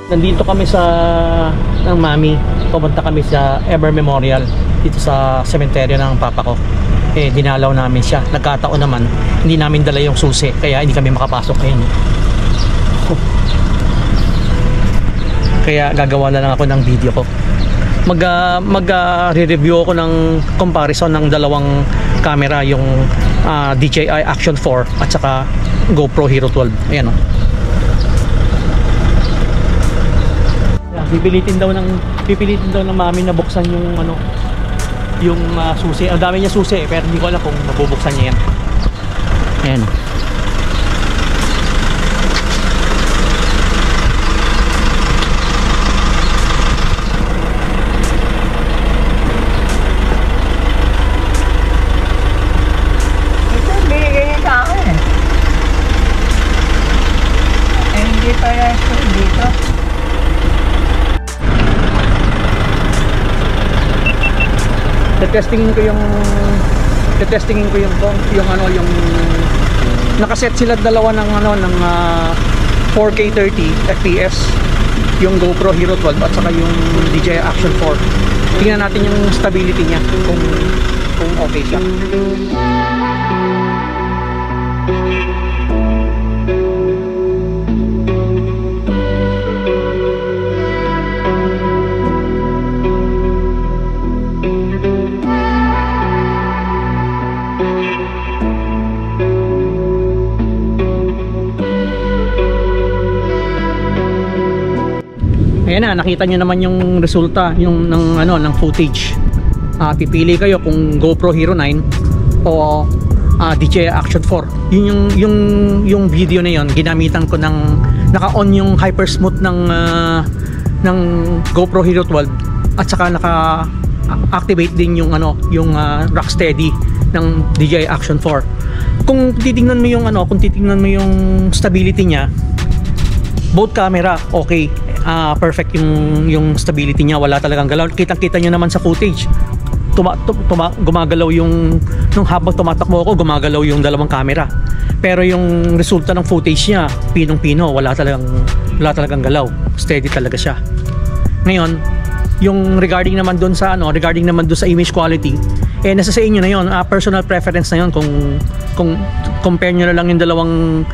Nandito kami sa ng mami. Pumunta kami sa Ever Memorial dito sa sementeryo ng papa ko. Eh dinalaw namin siya. Nagkataon naman hindi namin dala yung susi kaya hindi kami makapasok ngayon. Kaya gagawa na lang ako ng video ko. Mag-review ako ng comparison ng dalawang camera, yung DJI Action 4 at saka GoPro Hero 12. Ayan o. Pipilitin daw ng mami na buksan yung yung susi. Ang dami niya susi pero hindi ko alam kung mabubuksan niya yan. Ayan. Ito, binigay niya sa akin eh. Eh, hindi pa yan dito. Tetestingin ko yung nakaset sila dalawa ng ng 4K 30 FPS yung GoPro Hero 12 at saka yung DJI Action 4. Tingnan natin yung stability niya kung okay siya. Ayan na, nakita nyo naman yung resulta ng footage. Pipili kayo kung GoPro Hero 9 o DJI Action 4. Yung video na yon, ginamitan ko ng naka-on yung hypersmooth ng GoPro Hero 12 at saka naka-activate din yung Rocksteady ng DJI Action 4. Kung titingnan mo yung stability niya, both camera okay. Perfect yung stability niya, wala talagang galaw. Kitang-kita nyo naman sa footage. Gumagalaw nung habang tumatakbo ako, gumagalaw yung dalawang camera. Pero yung resulta ng footage niya, pinong-pino, wala talagang galaw. Steady talaga siya. Ngayon, yung regarding naman doon sa image quality, nasa sa inyo na yon, personal preference na yon kung compare nyo na lang yung dalawang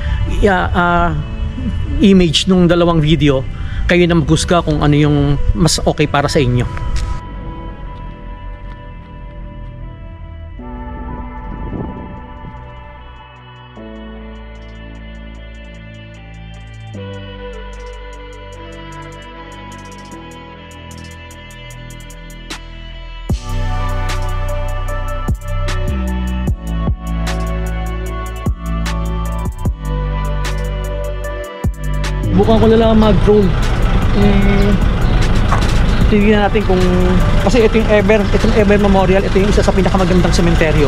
image nung dalawang video, kayo na maghusga kung ano yung mas okay para sa inyo. Bukan ko na lang mag-drone. Tignan natin kung kasi itong Ever Memorial, ito yung isa sa pinakamagandang sementeryo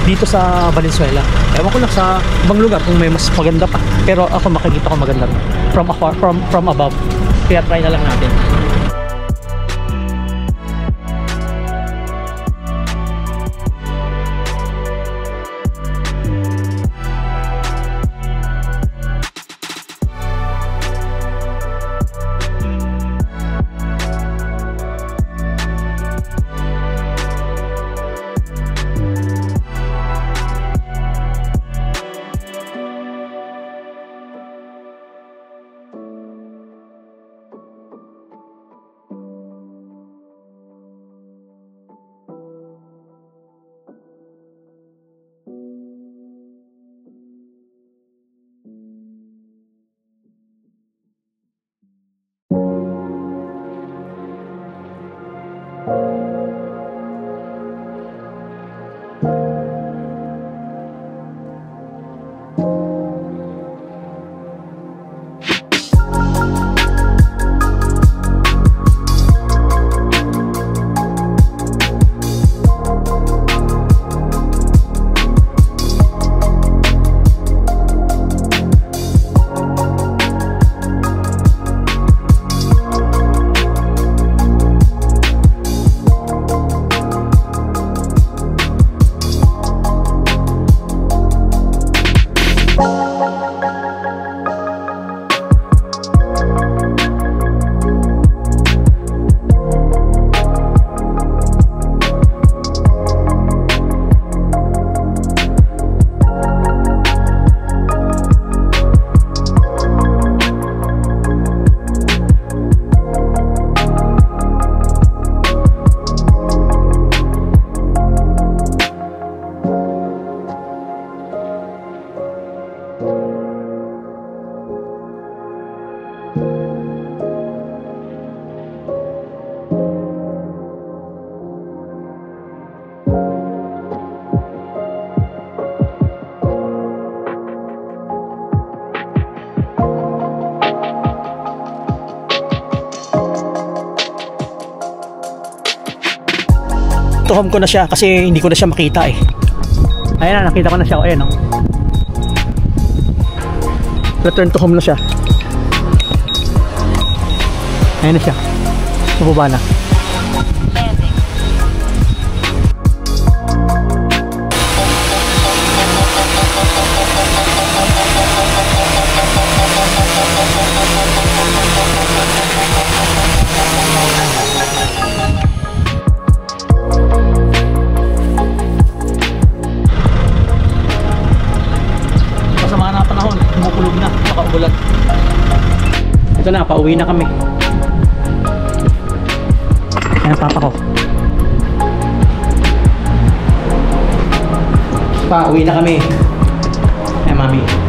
dito sa Valenzuela. Ewan ko lang sa ibang lugar kung may mas maganda pa, pero ako makikita ko maganda from above. Kaya try na lang natin. to home ko na siya kasi hindi ko na siya makita eh. Ayan na, nakita ko na siya. Ayan, oh. Return to home na siya. Ayan na siya. Nababa na. Kumukulog na, nakaulan. Ito na, pauwi na kami. Ayan, papa ko. Pauwi na kami. Ayan, mami.